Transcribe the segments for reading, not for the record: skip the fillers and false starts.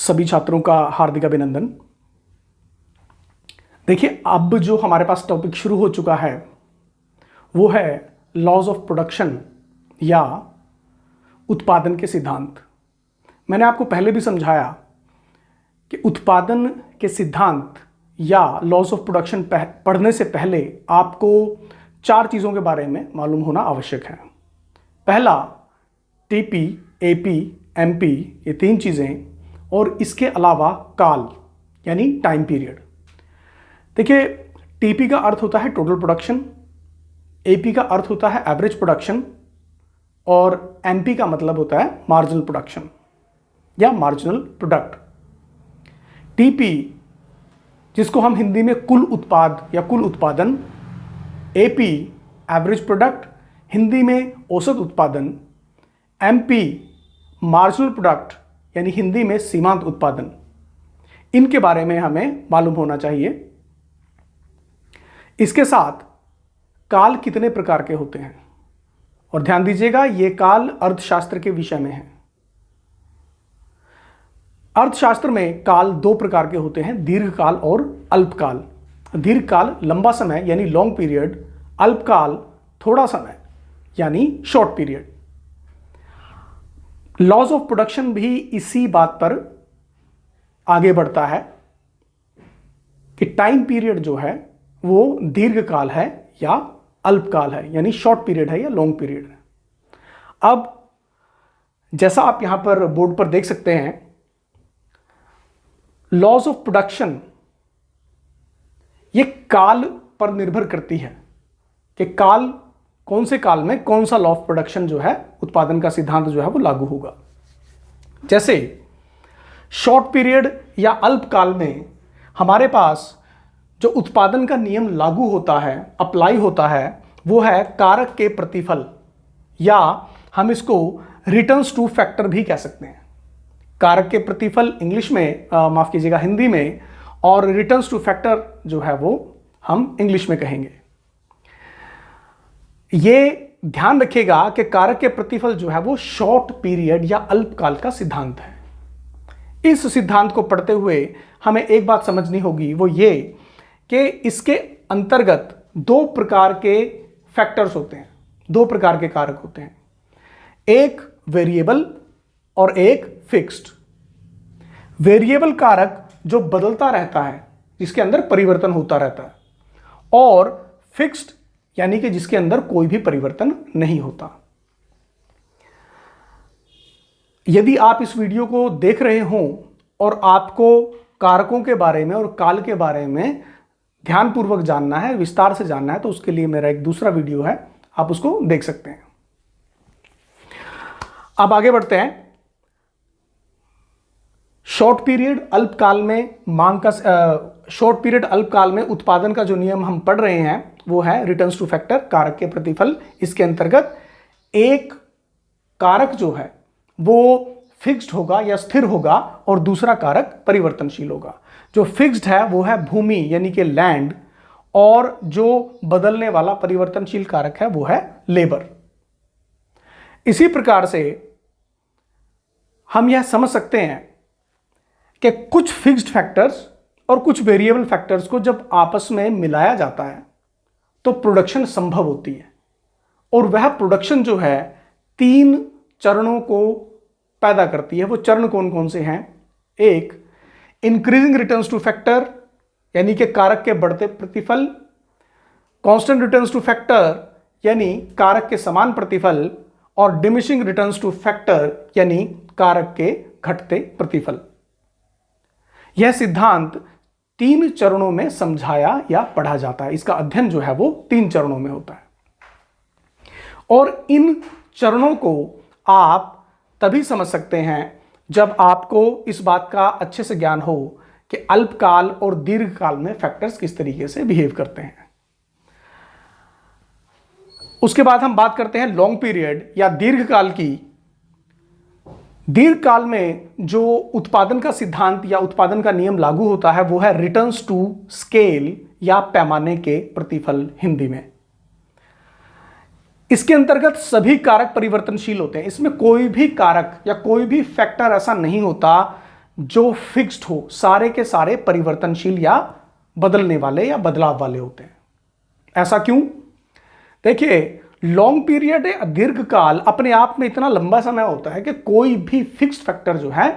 सभी छात्रों का हार्दिक अभिनंदन। देखिए, अब जो हमारे पास टॉपिक शुरू हो चुका है वो है लॉज ऑफ प्रोडक्शन या उत्पादन के सिद्धांत। मैंने आपको पहले भी समझाया कि उत्पादन के सिद्धांत या लॉज ऑफ प्रोडक्शन पढ़ने से पहले आपको 4 चीज़ों के बारे में मालूम होना आवश्यक है। पहला, टीपी, एपी, एमपी, ये 3 चीज़ें, और इसके अलावा काल यानी टाइम पीरियड। देखिए, टीपी का अर्थ होता है टोटल प्रोडक्शन, एपी का अर्थ होता है एवरेज प्रोडक्शन, और एमपी का मतलब होता है मार्जिनल प्रोडक्शन या मार्जिनल प्रोडक्ट। टीपी, जिसको हम हिंदी में कुल उत्पाद या कुल उत्पादन, एपी एवरेज प्रोडक्ट, हिंदी में औसत उत्पादन, एमपी मार्जिनल प्रोडक्ट यानी हिंदी में सीमांत उत्पादन। इनके बारे में हमें मालूम होना चाहिए। इसके साथ काल कितने प्रकार के होते हैं, और ध्यान दीजिएगा ये काल अर्थशास्त्र के विषय में है। अर्थशास्त्र में काल 2 प्रकार के होते हैं, दीर्घकाल और अल्पकाल। दीर्घकाल लंबा समय यानी लॉन्ग पीरियड, अल्पकाल थोड़ा समय यानी short period. Laws of production भी इसी बात पर आगे बढ़ता है कि टाइम पीरियड जो है वो दीर्घकाल है या अल्पकाल है, यानी शॉर्ट पीरियड है या लॉन्ग पीरियड है। अब जैसा आप यहां पर बोर्ड पर देख सकते हैं, लॉज ऑफ प्रोडक्शन ये काल पर निर्भर करती है कि काल, कौन से काल में कौन सा लॉ ऑफ प्रोडक्शन जो है, उत्पादन का सिद्धांत जो है वो लागू होगा। जैसे शॉर्ट पीरियड या अल्पकाल में हमारे पास जो उत्पादन का नियम लागू होता है, अप्लाई होता है, वो है कारक के प्रतिफल, या हम इसको रिटर्न्स टू फैक्टर भी कह सकते हैं। कारक के प्रतिफल इंग्लिश में, माफ कीजिएगा हिंदी में, और रिटर्न्स टू फैक्टर जो है वो हम इंग्लिश में कहेंगे। ये ध्यान रखिएगा कि कारक के प्रतिफल जो है वो शॉर्ट पीरियड या अल्पकाल का सिद्धांत है। इस सिद्धांत को पढ़ते हुए हमें एक बात समझनी होगी, वो ये कि इसके अंतर्गत 2 प्रकार के फैक्टर्स होते हैं, 2 प्रकार के कारक होते हैं, एक वेरिएबल और एक फिक्स्ड। वेरिएबल कारक जो बदलता रहता है, जिसके अंदर परिवर्तन होता रहता है, और फिक्स्ड यानी कि जिसके अंदर कोई भी परिवर्तन नहीं होता। यदि आप इस वीडियो को देख रहे हों और आपको कारकों के बारे में और काल के बारे में ध्यानपूर्वक जानना है, विस्तार से जानना है, तो उसके लिए मेरा एक दूसरा वीडियो है, आप उसको देख सकते हैं। अब आगे बढ़ते हैं। शॉर्ट पीरियड अल्पकाल में मांग का, शॉर्ट पीरियड अल्पकाल में उत्पादन का जो नियम हम पढ़ रहे हैं वो है रिटर्न्स टू फैक्टर, कारक के प्रतिफल। इसके अंतर्गत एक कारक जो है वो फिक्स्ड होगा या स्थिर होगा, और दूसरा कारक परिवर्तनशील होगा। जो फिक्स्ड है वो है भूमि यानी कि लैंड, और जो बदलने वाला परिवर्तनशील कारक है वो है लेबर। इसी प्रकार से हम यह समझ सकते हैं कि कुछ फिक्स्ड फैक्टर्स और कुछ वेरिएबल फैक्टर्स को जब आपस में मिलाया जाता है तो प्रोडक्शन संभव होती है, और वह प्रोडक्शन जो है 3 चरणों को पैदा करती है। वो चरण कौन कौन से हैं? एक, इंक्रीजिंग रिटर्न्स टू फैक्टर यानी कि कारक के बढ़ते प्रतिफल, कांस्टेंट रिटर्न्स टू फैक्टर यानी कारक के समान प्रतिफल, और डिमिनिशिंग रिटर्न्स टू फैक्टर यानी कारक के घटते प्रतिफल। यह सिद्धांत 3 चरणों में समझाया या पढ़ा जाता है। इसका अध्ययन जो है वो 3 चरणों में होता है, और इन चरणों को आप तभी समझ सकते हैं जब आपको इस बात का अच्छे से ज्ञान हो कि अल्पकाल और दीर्घकाल में फैक्टर्स किस तरीके से बिहेव करते हैं। उसके बाद हम बात करते हैं लॉन्ग पीरियड या दीर्घकाल की। दीर्घकाल में जो उत्पादन का सिद्धांत या उत्पादन का नियम लागू होता है वो है रिटर्न्स टू स्केल या पैमाने के प्रतिफल हिंदी में। इसके अंतर्गत सभी कारक परिवर्तनशील होते हैं। इसमें कोई भी कारक या कोई भी फैक्टर ऐसा नहीं होता जो फिक्स्ड हो, सारे के सारे परिवर्तनशील या बदलने वाले या बदलाव वाले होते हैं। ऐसा क्यों? देखिए, लॉन्ग पीरियड या दीर्घकाल अपने आप में इतना लंबा समय होता है कि कोई भी फिक्स्ड फैक्टर जो है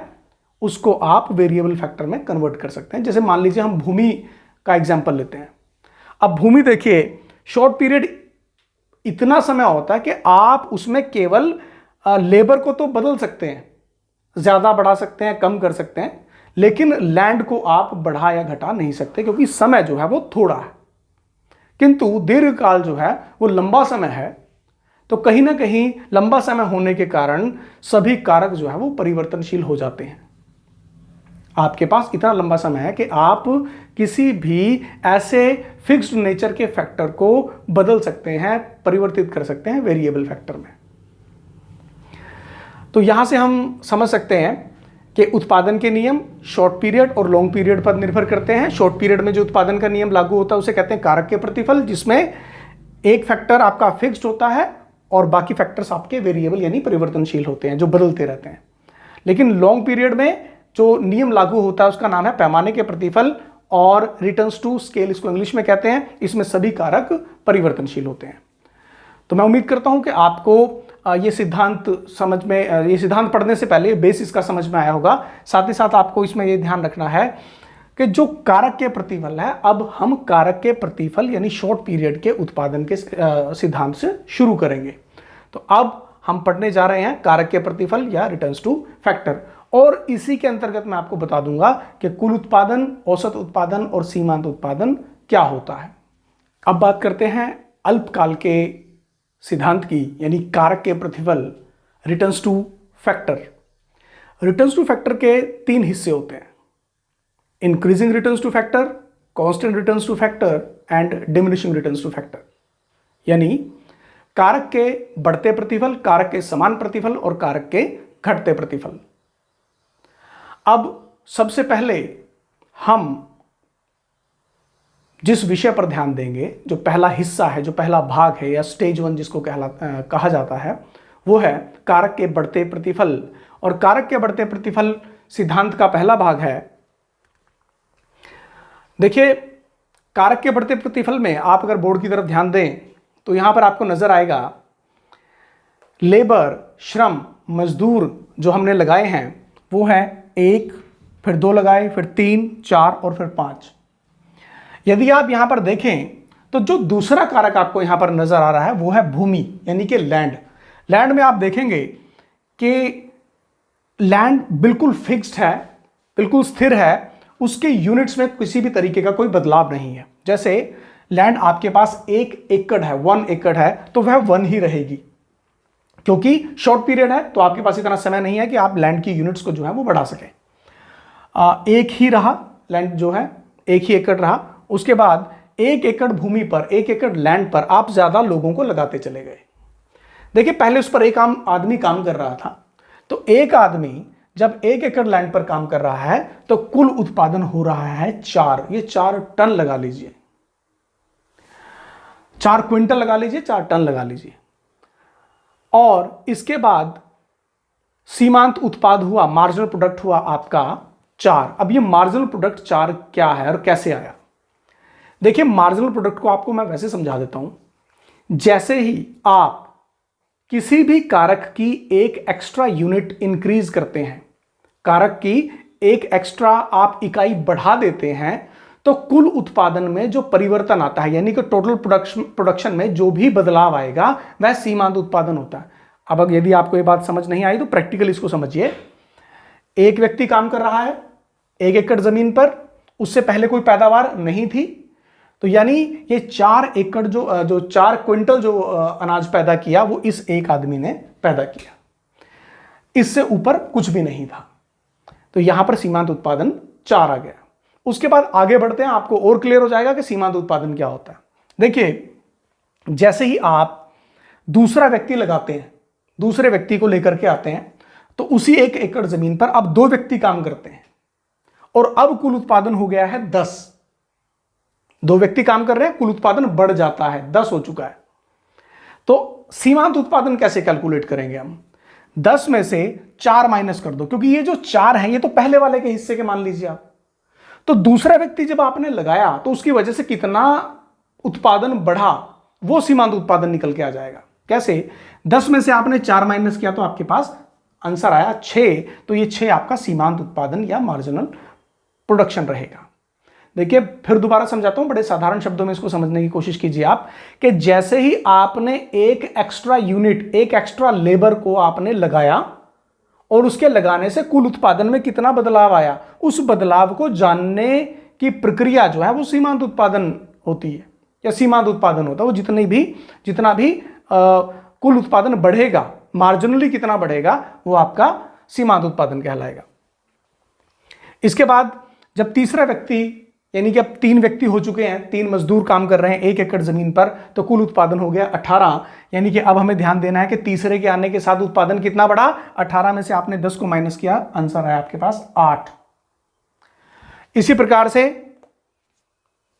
उसको आप वेरिएबल फैक्टर में कन्वर्ट कर सकते हैं। जैसे मान लीजिए हम भूमि का एग्जांपल लेते हैं। अब भूमि देखिए, शॉर्ट पीरियड इतना समय होता है कि आप उसमें केवल लेबर को तो बदल सकते हैं, ज्यादा बढ़ा सकते हैं, कम कर सकते हैं, लेकिन लैंड को आप बढ़ा या घटा नहीं सकते क्योंकि समय जो है वो थोड़ा है। किंतु दीर्घकाल जो है वो लंबा समय है, तो कहीं ना कहीं लंबा समय होने के कारण सभी कारक जो है वो परिवर्तनशील हो जाते हैं। आपके पास इतना लंबा समय है कि आप किसी भी ऐसे फिक्स्ड नेचर के फैक्टर को बदल सकते हैं, परिवर्तित कर सकते हैं वेरिएबल फैक्टर में। तो यहां से हम समझ सकते हैं कि उत्पादन के नियम शॉर्ट पीरियड और लॉन्ग पीरियड पर निर्भर करते हैं। शॉर्ट पीरियड में जो उत्पादन का नियम लागू होता है उसे कहते हैं कारक के प्रतिफल, जिसमें एक फैक्टर आपका फिक्स्ड होता है और बाकी फैक्टर्स आपके वेरिएबल यानी परिवर्तनशील होते हैं, जो बदलते रहते हैं। लेकिन लॉन्ग पीरियड में जो नियम लागू होता है उसका नाम है पैमाने के प्रतिफल और रिटर्न्स टू स्केल, इसको इंग्लिश में कहते हैं। इसमें सभी कारक परिवर्तनशील होते हैं। तो मैं उम्मीद करता हूं कि आपको ये सिद्धांत समझ में, ये सिद्धांत पढ़ने से पहले बेसिस का समझ में आया होगा। साथ ही साथ आपको इसमें ये ध्यान रखना है कि जो कारक के प्रतिफल है, अब हम कारक के प्रतिफल यानी शॉर्ट पीरियड के उत्पादन के सिद्धांत से शुरू करेंगे। तो अब हम पढ़ने जा रहे हैं कारक के प्रतिफल या रिटर्न्स टू फैक्टर, और इसी के अंतर्गत मैं आपको बता दूंगा कि कुल उत्पादन, औसत उत्पादन और सीमांत उत्पादन क्या होता है। अब बात करते हैं अल्पकाल के सिद्धांत की, यानी कारक के प्रतिफल, returns two factor. Returns two factor के 3 हिस्से होते हैं: increasing returns two factor, constant returns two factor and diminishing returns two factor. यानी कारक के बढ़ते प्रतिफल, कारक के समान प्रतिफल और कारक के घटते प्रतिफल। अब सबसे पहले हम जिस विषय पर ध्यान देंगे, जो पहला हिस्सा है, जो पहला भाग है या स्टेज 1 जिसको कहा जाता है, वो है कारक के बढ़ते प्रतिफल। और कारक के बढ़ते प्रतिफल सिद्धांत का पहला भाग है। देखिए, कारक के बढ़ते प्रतिफल में आप अगर बोर्ड की तरफ ध्यान दें तो यहां पर आपको नजर आएगा लेबर, श्रम, मजदूर जो हमने लगाए हैं वो है 1, फिर 2 लगाए, फिर 3, 4 और फिर 5। यदि आप यहां पर देखें तो जो दूसरा कारक आपको यहां पर नजर आ रहा है वो है भूमि, यानी कि लैंड। लैंड में आप देखेंगे कि लैंड बिल्कुल फिक्स्ड है, बिल्कुल स्थिर है, उसके यूनिट्स में किसी भी तरीके का कोई बदलाव नहीं है। जैसे लैंड आपके पास 1 एकड़ है, 1 एकड़ है, तो वह 1 ही रहेगी, क्योंकि शॉर्ट पीरियड है तो आपके पास इतना समय नहीं है कि आप लैंड की यूनिट्स को जो है वो बढ़ा सकें। 1 ही रहा लैंड, जो है 1 ही एकड़ रहा। उसके बाद 1 एकड़ भूमि पर, 1 एकड़ लैंड पर आप ज्यादा लोगों को लगाते चले गए। देखिए, पहले उस पर एक आदमी काम कर रहा था, तो एक आदमी जब 1 एकड़ लैंड पर काम कर रहा है तो कुल उत्पादन हो रहा है 4, ये 4 टन लगा लीजिए, 4 क्विंटल लगा लीजिए, 4 टन लगा लीजिए। और इसके बाद सीमांत उत्पाद हुआ, मार्जिनल प्रोडक्ट हुआ आपका 4। अब ये मार्जिनल प्रोडक्ट 4 क्या है और कैसे आया? देखिए, मार्जिनल प्रोडक्ट को आपको मैं वैसे समझा देता हूं। जैसे ही आप किसी भी कारक की एक एक्स्ट्रा यूनिट इंक्रीज करते हैं, कारक की एक एक्स्ट्रा आप इकाई बढ़ा देते हैं, तो कुल उत्पादन में जो परिवर्तन आता है, यानी कि टोटल प्रोडक्शन में जो भी बदलाव आएगा वह सीमांत उत्पादन होता है। अब यदि आपको ये बात समझ नहीं आई तो प्रैक्टिकल इसको समझिए। एक व्यक्ति काम कर रहा है 1 एकड़ जमीन पर, उससे पहले कोई पैदावार नहीं थी, तो यानी ये 4 एकड़ जो 4 क्विंटल जो अनाज पैदा किया वो इस एक आदमी ने पैदा किया, इससे ऊपर कुछ भी नहीं था। तो यहां पर सीमांत उत्पादन 4 आ गया। उसके बाद आगे बढ़ते हैं, आपको और क्लियर हो जाएगा कि सीमांत उत्पादन क्या होता है। देखिए, जैसे ही आप दूसरा व्यक्ति लगाते हैं, दूसरे व्यक्ति को लेकर के आते हैं, तो उसी 1 एकड़ जमीन पर अब 2 व्यक्ति काम करते हैं और अब कुल उत्पादन हो गया है 10। 2 व्यक्ति काम कर रहे हैं, कुल उत्पादन बढ़ जाता है, 10 हो चुका है। तो सीमांत उत्पादन कैसे कैलकुलेट करेंगे हम? 10 में से 4 माइनस कर दो, क्योंकि ये जो 4 है ये तो पहले वाले के हिस्से के मान लीजिए आप। तो दूसरा व्यक्ति जब आपने लगाया तो उसकी वजह से कितना उत्पादन बढ़ा वो सीमांत उत्पादन निकल के आ जाएगा। कैसे? 10 में से आपने 4 माइनस किया तो आपके पास आंसर आया 6, तो ये 6 आपका सीमांत उत्पादन या मार्जिनल प्रोडक्शन रहेगा। देखिए फिर दोबारा समझाता हूं, बड़े साधारण शब्दों में इसको समझने की कोशिश कीजिए आप, कि जैसे ही आपने एक एक्स्ट्रा यूनिट, एक एक्स्ट्रा लेबर को आपने लगाया और उसके लगाने से कुल उत्पादन में कितना बदलाव आया, उस बदलाव को जानने की प्रक्रिया जो है वो सीमांत उत्पादन होती है या सीमांत उत्पादन होता है। वो जितना भी कुल उत्पादन बढ़ेगा, मार्जिनली कितना बढ़ेगा, वो आपका सीमांत उत्पादन कहलाएगा। इसके बाद जब तीसरा व्यक्ति, यानी कि अब 3 व्यक्ति हो चुके हैं, 3 मजदूर काम कर रहे हैं 1 एकड़ जमीन पर, तो कुल उत्पादन हो गया 18। यानी कि अब हमें ध्यान देना है कि तीसरे के आने के साथ उत्पादन कितना बढ़ा, 18 में से आपने 10 को माइनस किया, आंसर आया आपके पास 8। इसी प्रकार से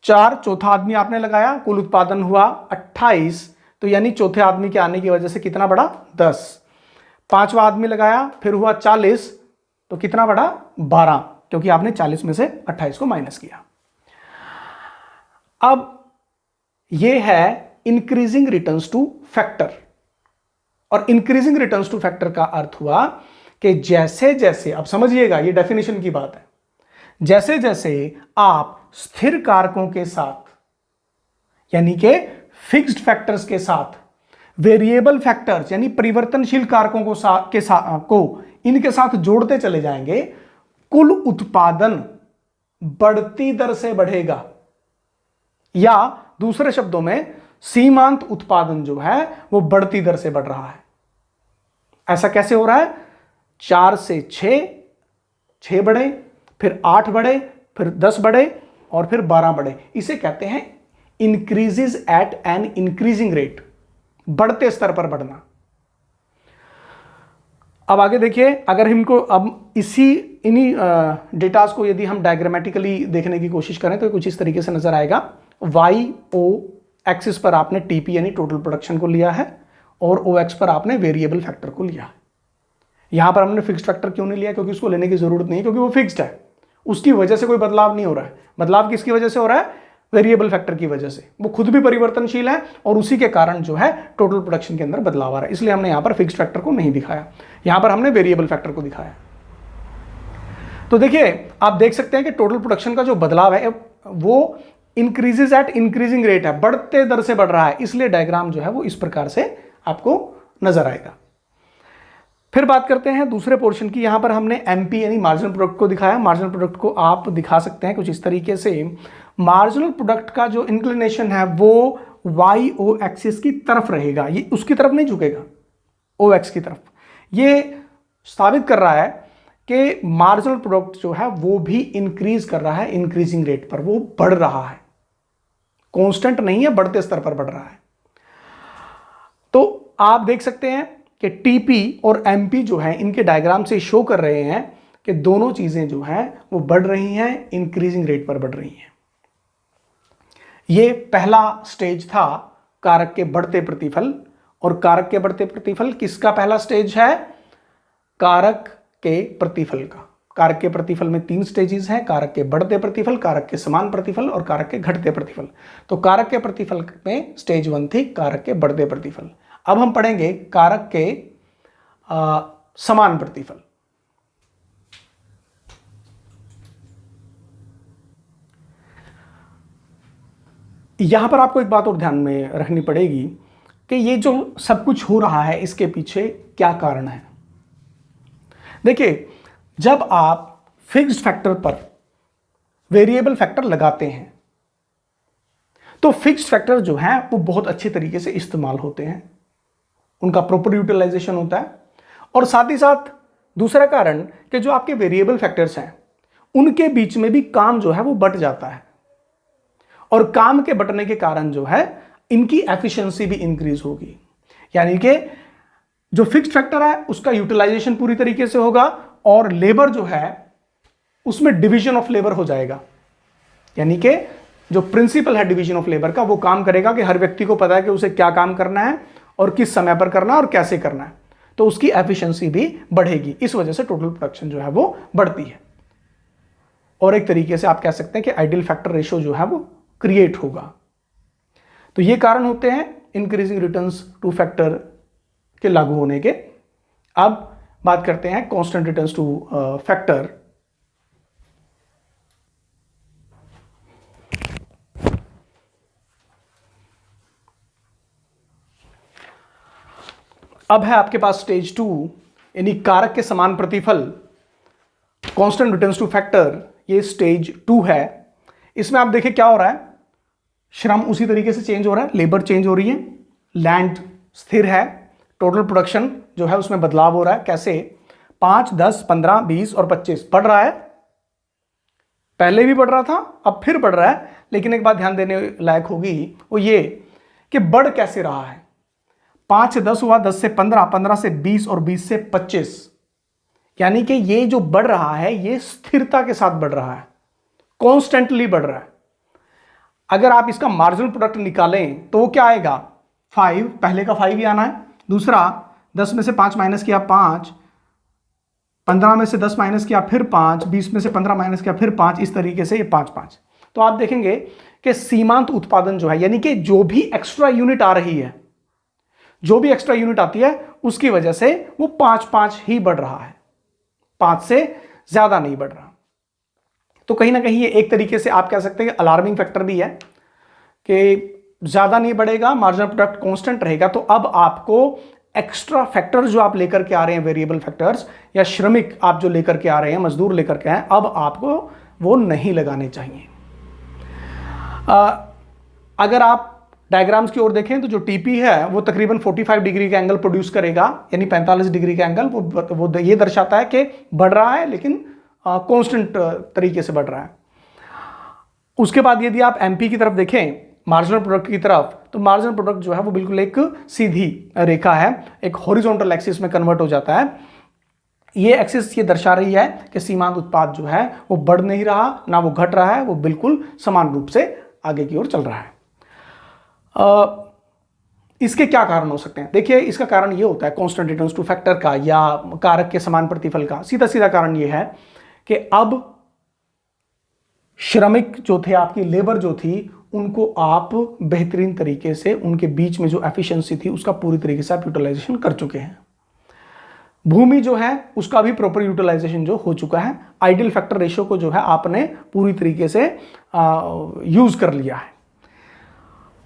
4, चौथा आदमी आपने लगाया, कुल उत्पादन हुआ 28, तो यानी चौथे आदमी के आने की वजह से कितना बढ़ा, 10। 5वां आदमी लगाया, फिर हुआ 40, तो कितना बढ़ा, 12, क्योंकि आपने 40 में से 28 को माइनस किया। अब यह है इंक्रीजिंग रिटर्न्स टू फैक्टर, और इंक्रीजिंग रिटर्न्स टू फैक्टर का अर्थ हुआ कि जैसे जैसे, अब समझिएगा ये डेफिनेशन की बात है, जैसे जैसे आप स्थिर कारकों के साथ, यानी कि फिक्स्ड फैक्टर्स के साथ वेरिएबल फैक्टर्स यानी परिवर्तनशील कारकों को इनके साथ जोड़ते चले जाएंगे, कुल उत्पादन बढ़ती दर से बढ़ेगा, या दूसरे शब्दों में सीमांत उत्पादन जो है वो बढ़ती दर से बढ़ रहा है। ऐसा कैसे हो रहा है? 4 से 6 बढ़े, फिर 8 बढ़े, फिर 10 बढ़े और फिर 12 बढ़े। इसे कहते हैं increases at an increasing rate, बढ़ते स्तर पर बढ़ना। अब आगे देखिए, अगर हमको अब इन्हीं डेटास को यदि हम डायग्रामेटिकली देखने की कोशिश करें तो कुछ इस तरीके से नजर आएगा। वाई ओ एक्सिस पर आपने टीपी यानी टोटल प्रोडक्शन को लिया है, और ओ एक्स पर आपने वेरिएबल फैक्टर को लिया है। यहां पर हमने फिक्स्ड फैक्टर क्यों नहीं लिया? क्योंकि उसको लेने की जरूरत नहीं है, क्योंकि वो फिक्स्ड है, उसकी वजह से कोई बदलाव नहीं हो रहा है। बदलाव किसकी वजह से हो रहा है? वेरिएबल फैक्टर की वजह से। वो खुद भी परिवर्तनशील है और उसी के कारण जो है टोटल प्रोडक्शन के अंदर बदलाव आ रहा है, इसलिए हमने यहां पर फिक्स्ड फैक्टर को नहीं दिखाया, यहां पर हमने वेरिएबल फैक्टर को दिखाया। तो देखिए आप देख सकते हैं कि टोटल प्रोडक्शन का जो बदलाव है वो इंक्रीजेज एट इंक्रीजिंग रेट है, बढ़ते दर से बढ़ रहा है, इसलिए डायग्राम जो है वो इस प्रकार से आपको नजर आएगा। फिर बात करते हैं दूसरे पोर्शन की। यहां पर हमने एमपी यानी मार्जिनल प्रोडक्ट को दिखाया। मार्जिनल प्रोडक्ट को आप दिखा सकते हैं कुछ इस तरीके से। मार्जिनल प्रोडक्ट का जो इंक्लिनेशन है वो वाई ओ एक्सिस की तरफ रहेगा, ये उसकी तरफ नहीं झुकेगा, ओ एक्स की तरफ। ये साबित कर रहा है कि मार्जिनल प्रोडक्ट जो है वो भी इंक्रीज कर रहा है इंक्रीजिंग रेट पर, वो बढ़ रहा है, कांस्टेंट नहीं है, बढ़ते स्तर पर बढ़ रहा है। तो आप देख सकते हैं कि टीपी और एमपी जो है इनके डायग्राम से शो कर रहे हैं कि दोनों चीजें जो हैं वो बढ़ रही हैं, इंक्रीजिंग रेट पर बढ़ रही हैं। ये पहला स्टेज था कारक के बढ़ते प्रतिफल, और कारक के बढ़ते प्रतिफल किसका पहला स्टेज है? कारक के प्रतिफल का। कारक के प्रतिफल में 3 स्टेजेस हैं, कारक के बढ़ते प्रतिफल, कारक के समान प्रतिफल और कारक के घटते प्रतिफल। तो कारक के प्रतिफल में स्टेज 1 थी कारक के बढ़ते प्रतिफल। अब हम पढ़ेंगे कारक के समान प्रतिफल। यहां पर आपको एक बात और ध्यान में रखनी पड़ेगी कि ये जो सब कुछ हो रहा है इसके पीछे क्या कारण है। देखिए, जब आप फिक्स्ड फैक्टर पर वेरिएबल फैक्टर लगाते हैं तो फिक्स्ड फैक्टर जो है वो बहुत अच्छे तरीके से इस्तेमाल होते हैं, उनका प्रॉपर यूटिलाइजेशन होता है। और साथ ही साथ दूसरा कारण कि जो आपके वेरिएबल फैक्टर्स हैं उनके बीच में भी काम जो है वो बट जाता है, और काम के बटने के कारण जो है इनकी एफिशिएंसी भी इंक्रीज होगी। यानी कि जो फिक्स्ड फैक्टर है उसका यूटिलाइजेशन पूरी तरीके से होगा, और लेबर जो है उसमें डिवीजन ऑफ लेबर हो जाएगा। यानी कि जो प्रिंसिपल है डिवीजन ऑफ लेबर का, वो काम करेगा कि हर व्यक्ति को पता है कि उसे क्या काम करना है और किस समय पर करना है और कैसे करना है। तो उसकी एफिशिएंसी भी बढ़ेगी। इस वजह से टोटल प्रोडक्शन जो है वो बढ़ती है, और एक तरीके से आप कह सकते हैं कि आइडियल फैक्टर रेशियो जो है वो क्रिएट होगा। तो ये कारण होते हैं इंक्रीजिंग रिटर्न्स टू फैक्टर के लागू होने के। अब बात करते हैं कांस्टेंट रिटर्न्स टू फैक्टर। अब है आपके पास स्टेज 2, यानी कारक के समान प्रतिफल, कांस्टेंट रिटर्न्स टू फैक्टर। ये स्टेज 2 है। इसमें आप देखिए क्या हो रहा है, श्रम उसी तरीके से चेंज हो रहा है, लेबर चेंज हो रही है, लैंड स्थिर है, टोटल प्रोडक्शन जो है उसमें बदलाव हो रहा है। कैसे? 5, 10, 15, 20 और 25 बढ़ रहा है। पहले भी बढ़ रहा था, अब फिर बढ़ रहा है। लेकिन एक बात ध्यान देने लायक होगी, वो ये कि बढ़ कैसे रहा है। 5 से 10 हुआ, 10 से 15, 15 से 20 और 20 से 25, यानी कि ये जो बढ़ रहा है ये स्थिरता के साथ बढ़ रहा है, कॉन्स्टेंटली बढ़ रहा है। अगर आप इसका मार्जिनल प्रोडक्ट निकालें तो वो क्या आएगा? 5, पहले का 5 ही आना है। दूसरा, 10 में से 5 माइनस किया 5, 15 में से 10 माइनस किया फिर 5, 20 में से 15 माइनस किया फिर 5, इस तरीके से ये 5, 5। तो आप देखेंगे कि सीमांत उत्पादन जो है, यानी कि जो भी एक्स्ट्रा यूनिट आ रही है, जो भी एक्स्ट्रा यूनिट आती है उसकी वजह से वो 5, 5 ही बढ़ रहा है, 5 से ज्यादा नहीं बढ़ रहा। तो कहीं ना कहीं ये एक तरीके से आप कह सकते हैं कि अलार्मिंग फैक्टर भी है कि ज्यादा नहीं बढ़ेगा, मार्जिनल प्रोडक्ट कांस्टेंट रहेगा। तो अब आपको एक्स्ट्रा फैक्टर्स जो आप लेकर के आ रहे हैं, वेरिएबल फैक्टर्स या श्रमिक आप जो लेकर के आ रहे हैं, मजदूर लेकर के आए, अब आपको वो नहीं लगाने चाहिए। अगर आप डायग्राम्स की ओर देखें तो जो टीपी है वो तकरीबन 45 डिग्री का एंगल प्रोड्यूस करेगा, यानी 45 डिग्री का एंगल। वो ये दर्शाता है कि बढ़ रहा है, लेकिन कांस्टेंट तरीके से बढ़ रहा है। उसके बाद यदि आप एमपी की तरफ देखें, मार्जिनल प्रोडक्ट की तरफ, तो मार्जिनल प्रोडक्ट जो है वो बिल्कुल एक सीधी रेखा है, एक हॉरिजॉन्टल एक्सिस में कन्वर्ट हो जाता है। ये एक्सिस ये दर्शा रही है कि सीमांत उत्पाद जो है वो बढ़ नहीं रहा, ना वो घट रहा है, वो बिल्कुल समान रूप से आगे की ओर चल रहा है। इसके क्या कारण हो सकते हैं? देखिए, इसका कारण ये होता है कांस्टेंट रिटर्न्स टू फैक्टर का या कारक के समान प्रतिफल का। सीधा सीधा कारण ये है कि अब श्रमिक जो थे, आपकी लेबर जो थी, उनको आप बेहतरीन तरीके से, उनके बीच में जो एफिशिएंसी थी उसका पूरी तरीके से आप यूटिलाइजेशन कर चुके हैं। भूमि जो है उसका भी प्रॉपर यूटिलाइजेशन जो हो चुका है। आइडियल फैक्टर रेशियो को जो है आपने पूरी तरीके से यूज कर लिया है।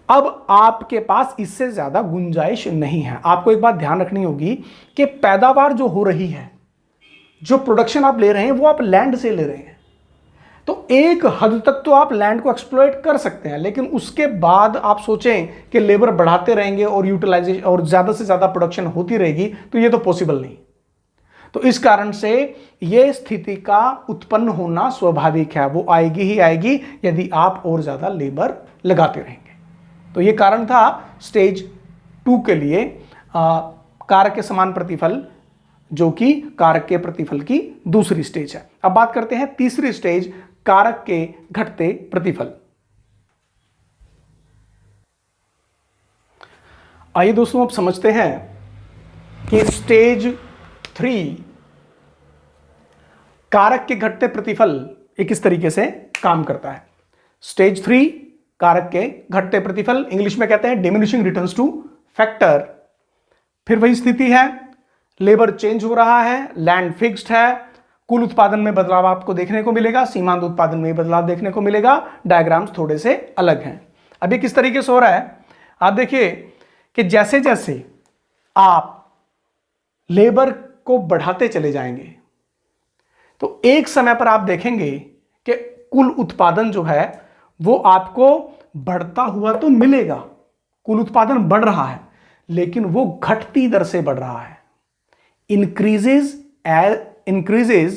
अब आपके पास इससे ज्यादा गुंजाइश नहीं है। आपको एक बात ध्यान रखनी होगी कि पैदावार जो हो रही है, जो प्रोडक्शन आप ले रहे हैं, वो आप लैंड से ले रहे हैं। तो एक हद तक तो आप लैंड को एक्सप्लॉइट कर सकते हैं, लेकिन उसके बाद आप सोचें कि लेबर बढ़ाते रहेंगे और यूटिलाइजेशन और ज्यादा से ज्यादा प्रोडक्शन होती रहेगी, तो ये तो पॉसिबल नहीं। तो इस कारण से यह स्थिति का उत्पन्न होना स्वाभाविक है, वो आएगी ही आएगी यदि आप और ज्यादा लेबर लगाते रहेंगे। तो ये कारण था स्टेज 2 के लिए, कारक के समान प्रतिफल, जो कि कारक के प्रतिफल की दूसरी स्टेज है। अब बात करते हैं तीसरी स्टेज, कारक के घटते प्रतिफल। आइए दोस्तों, अब समझते हैं कि स्टेज 3 कारक के घटते प्रतिफल ये किस तरीके से काम करता है। स्टेज 3 कारक के घटते प्रतिफल, इंग्लिश में कहते हैं डिमिनिशिंग रिटर्न्स टू फैक्टर। फिर वही स्थिति है, लेबर चेंज हो रहा है, लैंड फिक्स्ड है, कुल उत्पादन में बदलाव आपको देखने को मिलेगा, सीमांत उत्पादन में बदलाव देखने को मिलेगा। डायग्राम्स थोड़े से अलग हैं। अब ये किस तरीके से हो रहा है, आप देखिए कि जैसे जैसे आप लेबर को बढ़ाते चले जाएंगे, तो एक समय पर आप देखेंगे कि कुल उत्पादन जो है वो आपको बढ़ता हुआ तो मिलेगा। कुल उत्पादन बढ़ रहा है, लेकिन वो घटती दर से बढ़ रहा है। इंक्रीजेज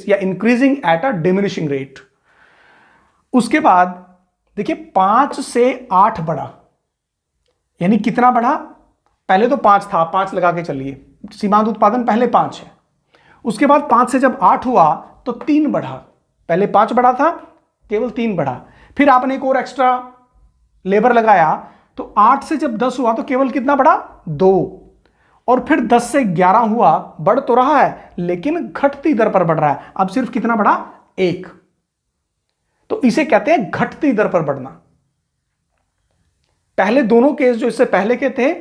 या increasing at a diminishing rate. उसके बाद देखिए 5 से 8 बढ़ा, यानी कितना बढ़ा? पहले तो 5 था, 5 लगा के चलिए, सीमांत उत्पादन पहले 5 है। उसके बाद 5 से जब 8 हुआ तो 3 बढ़ा। पहले 5 बढ़ा था, केवल 3 बढ़ा। फिर आपने एक और एक्स्ट्रा लेबर लगाया, तो 8 से जब 10 हुआ तो केवल कितना बढ़ा? 2। और फिर 10 से 11 हुआ, बढ़ तो रहा है लेकिन घटती दर पर बढ़ रहा है। अब सिर्फ कितना बढ़ा? 1। तो इसे कहते हैं घटती दर पर बढ़ना। पहले दोनों केस जो इससे पहले के थे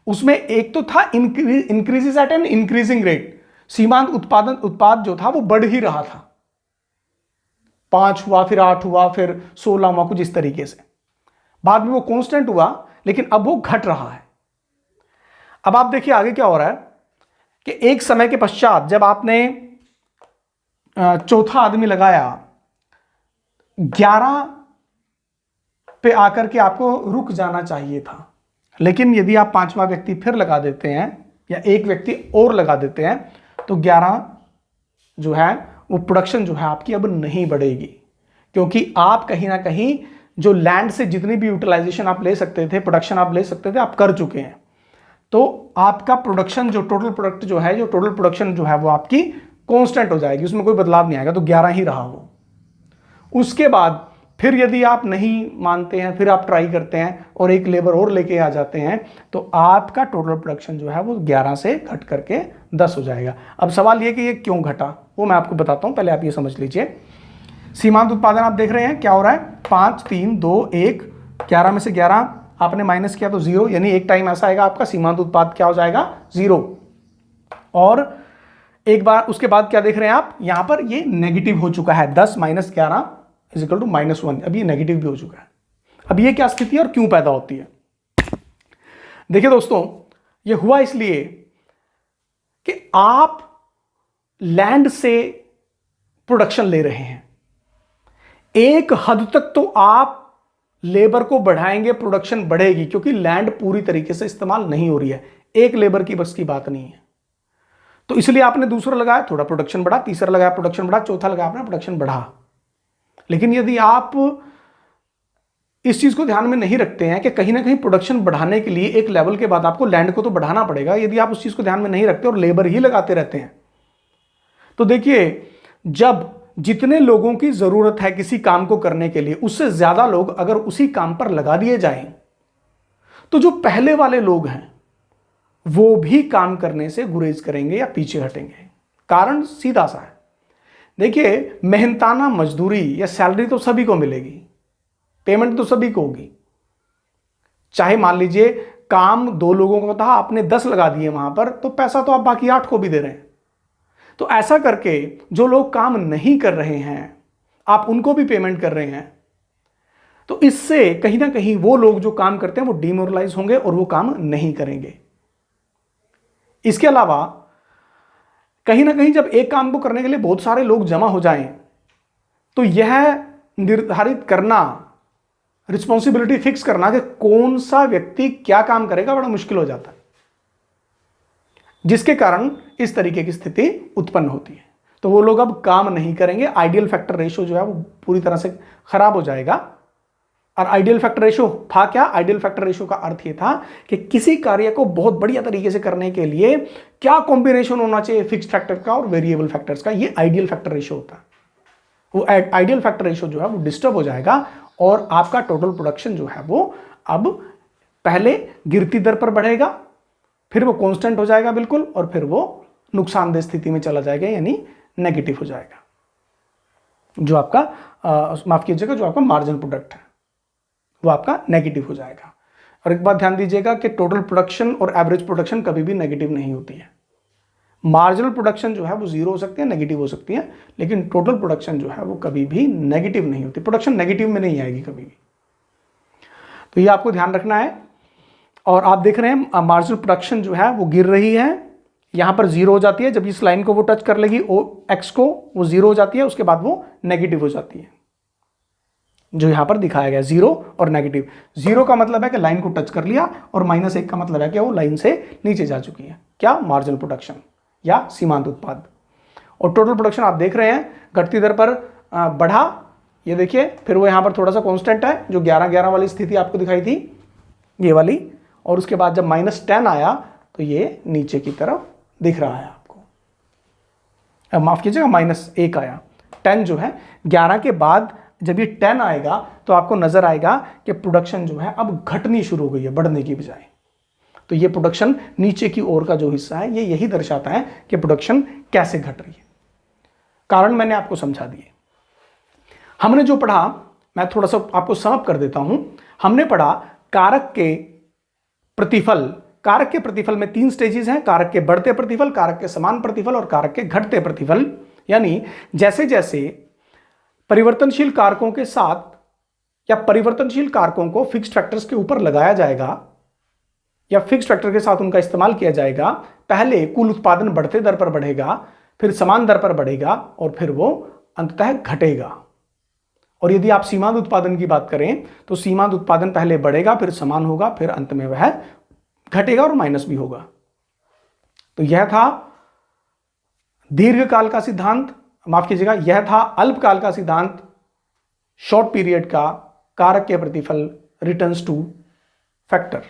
उसमें एक तो था increases eight an increasing rate, सीमांत उत्पाद जो था वो बढ़ ही रहा था। 5 हुआ, फिर 8 हुआ, फिर 16 हुआ, कुछ इस तरीके से। बाद में वो कांस्टेंट हुआ, लेकिन अब वो घट रहा है। अब आप देखिए आगे क्या हो रहा है कि एक समय के पश्चात जब आपने चौथा आदमी लगाया, 11 पे आकर के आपको रुक जाना चाहिए था, लेकिन यदि आप 5वां व्यक्ति फिर लगा देते हैं या एक व्यक्ति और लगा देते हैं तो 11 जो है वो प्रोडक्शन जो है आपकी अब नहीं बढ़ेगी, क्योंकि आप कहीं ना कहीं जो लैंड से जितनी भी यूटिलाइजेशन आप ले सकते थे, प्रोडक्शन आप ले सकते थे, आप कर चुके हैं। तो आपका प्रोडक्शन जो टोटल प्रोडक्ट जो है, जो टोटल प्रोडक्शन जो है वो आपकी कांस्टेंट हो जाएगी, उसमें कोई बदलाव नहीं आएगा। तो 11 ही रहा वो। उसके बाद फिर यदि आप नहीं मानते हैं, फिर आप ट्राई करते हैं और एक लेबर और लेके आ जाते हैं, तो आपका टोटल प्रोडक्शन जो है वो 11 से घट करके 10 हो जाएगा। अब सवाल ये कि ये क्यों घटा, वो मैं आपको बताता हूं, पहले आप ये समझ लीजिए। सीमांत उत्पादन आप देख रहे हैं क्या हो रहा है, 5 3 2 1, 11 में से 11 आपने माइनस किया तो 0, यानी एक टाइम ऐसा आएगा आपका सीमांत उत्पाद क्या हो जाएगा, 0। और एक बार उसके बाद क्या देख रहे हैं आप, यहां पर ये नेगेटिव हो चुका है, 10 माइनस 11 इज इक्वल टू -1। अब ये नेगेटिव भी हो चुका है। अब ये क्या स्थिति है और क्यों पैदा होती है? देखिए दोस्तों, ये हुआ इसलिए कि आप लैंड से प्रोडक्शन ले रहे हैं। एक हद तक तो आप लेबर को बढ़ाएंगे, प्रोडक्शन बढ़ेगी, क्योंकि लैंड पूरी तरीके से इस्तेमाल नहीं हो रही है। एक लेबर की बस की बात नहीं है, तो इसलिए आपने दूसरा लगाया, थोड़ा प्रोडक्शन बढ़ा, तीसरा लगाया, प्रोडक्शन बढ़ा, चौथा लगाया, आपने प्रोडक्शन बढ़ा। लेकिन यदि आप इस चीज को ध्यान में नहीं रखते हैं कि कहीं ना कहीं प्रोडक्शन बढ़ाने के लिए एक लेवल के बाद आपको लैंड को तो बढ़ाना पड़ेगा, यदि आप उस चीज को ध्यान में नहीं रखते और लेबर ही लगाते रहते हैं, तो देखिए जब जितने लोगों की जरूरत है किसी काम को करने के लिए, उससे ज्यादा लोग अगर उसी काम पर लगा दिए जाएं, तो जो पहले वाले लोग हैं वो भी काम करने से गुरेज करेंगे या पीछे हटेंगे। कारण सीधा सा है। देखिए, मेहनताना मजदूरी या सैलरी तो सभी को मिलेगी, पेमेंट तो सभी को होगी। चाहे मान लीजिए काम 2 लोगों का था, आपने 10 लगा दिए वहां पर, तो पैसा तो आप बाकी 8 को भी दे रहे हैं। तो ऐसा करके जो लोग काम नहीं कर रहे हैं, आप उनको भी पेमेंट कर रहे हैं। तो इससे कहीं ना कहीं वो लोग जो काम करते हैं वो डिमोरलाइज होंगे और वो काम नहीं करेंगे। इसके अलावा कहीं ना कहीं जब एक काम को करने के लिए बहुत सारे लोग जमा हो जाएं, तो यह निर्धारित करना, रिस्पॉन्सिबिलिटी फिक्स करना कि कौन सा व्यक्ति क्या काम करेगा, बड़ा मुश्किल हो जाता है, जिसके कारण इस तरीके की स्थिति उत्पन्न होती है। तो वो लोग अब काम नहीं करेंगे, आइडियल फैक्टर रेशियो जो है वो पूरी तरह से खराब हो जाएगा। और आइडियल फैक्टर रेशियो था क्या? आइडियल फैक्टर रेशियो का अर्थ यह था कि किसी कार्य को बहुत बढ़िया तरीके से करने के लिए क्या कॉम्बिनेशन होना चाहिए फिक्स्ड फैक्टर का और वेरिएबल फैक्टर्स का, ये आइडियल फैक्टर रेशियो होता है। वो आइडियल फैक्टर रेशियो जो है वो डिस्टर्ब हो जाएगा और आपका टोटल प्रोडक्शन जो है वो अब पहले गिरती दर पर बढ़ेगा, फिर वो कांस्टेंट हो जाएगा बिल्कुल, और फिर वो नुकसानदेह स्थिति में चला जाएगा, यानी नेगेटिव हो जाएगा। जो आपका माफ कीजिएगा, जो आपका मार्जिन प्रोडक्ट है वो आपका नेगेटिव हो जाएगा। और एक बात ध्यान दीजिएगा कि टोटल प्रोडक्शन और एवरेज प्रोडक्शन कभी भी नेगेटिव नहीं होती है। मार्जिनल प्रोडक्शन जो है वो 0 हो सकती है, नेगेटिव हो सकती है, लेकिन टोटल प्रोडक्शन जो है वो कभी भी नेगेटिव नहीं होती। प्रोडक्शन नेगेटिव में नहीं आएगी कभी भी, तो ये आपको ध्यान रखना है। और आप देख रहे हैं मार्जिनल प्रोडक्शन जो है वो गिर रही है, यहां पर 0 हो जाती है, जब इस लाइन को वो टच कर लेगी एक्स को, वो 0 हो जाती है, उसके बाद वो नेगेटिव हो जाती है, जो यहां पर दिखाया गया 0 और नेगेटिव। 0 का मतलब है कि लाइन को टच कर लिया, और -1 का मतलब है कि वो लाइन से नीचे जा चुकी है। क्या? मार्जिनल प्रोडक्शन या सीमांत उत्पाद। और टोटल प्रोडक्शन आप देख रहे हैं घटती दर पर बढ़ा, ये देखिए, फिर वो यहां पर थोड़ा सा कांस्टेंट है, जो 11-11 वाली स्थिति आपको दिखाई थी, ये वाली, और उसके बाद जब -10 आया तो ये नीचे की तरफ दिख रहा है आपको। माफ कीजिएगा, -1 आया। 10 जो है 11 के बाद जब ये 10 आएगा तो आपको नजर आएगा कि प्रोडक्शन जो है अब घटनी शुरू हो गई है, बढ़ने की बजाय। तो ये प्रोडक्शन नीचे की ओर का जो हिस्सा है ये यही दर्शाता है कि प्रोडक्शन कैसे घट रही है। कारण मैंने आपको समझा दिए। हमने जो पढ़ा, मैं थोड़ा सा आपको समअप कर देता हूं। हमने पढ़ा कारक के प्रतिफल। कारक के प्रतिफल में 3 स्टेजेस हैं, कारक के बढ़ते प्रतिफल, कारक के समान प्रतिफल और कारक के घटते प्रतिफल। यानी जैसे जैसे परिवर्तनशील कारकों के साथ या परिवर्तनशील कारकों को फिक्स्ड फैक्टर्स के ऊपर लगाया जाएगा या फिक्स्ड फैक्टर के साथ उनका इस्तेमाल किया जाएगा, पहले कुल उत्पादन बढ़ते दर पर बढ़ेगा, फिर समान दर पर बढ़ेगा और फिर वो अंततः घटेगा। और यदि आप सीमांत उत्पादन की बात करें तो सीमांत उत्पादन पहले बढ़ेगा, फिर समान होगा, फिर अंत में वह घटेगा और माइनस भी होगा। तो यह था दीर्घकाल का सिद्धांत, माफ कीजिएगा, यह था अल्पकाल का सिद्धांत, शॉर्ट पीरियड का कारक के प्रतिफल रिटर्न्स टू फैक्टर।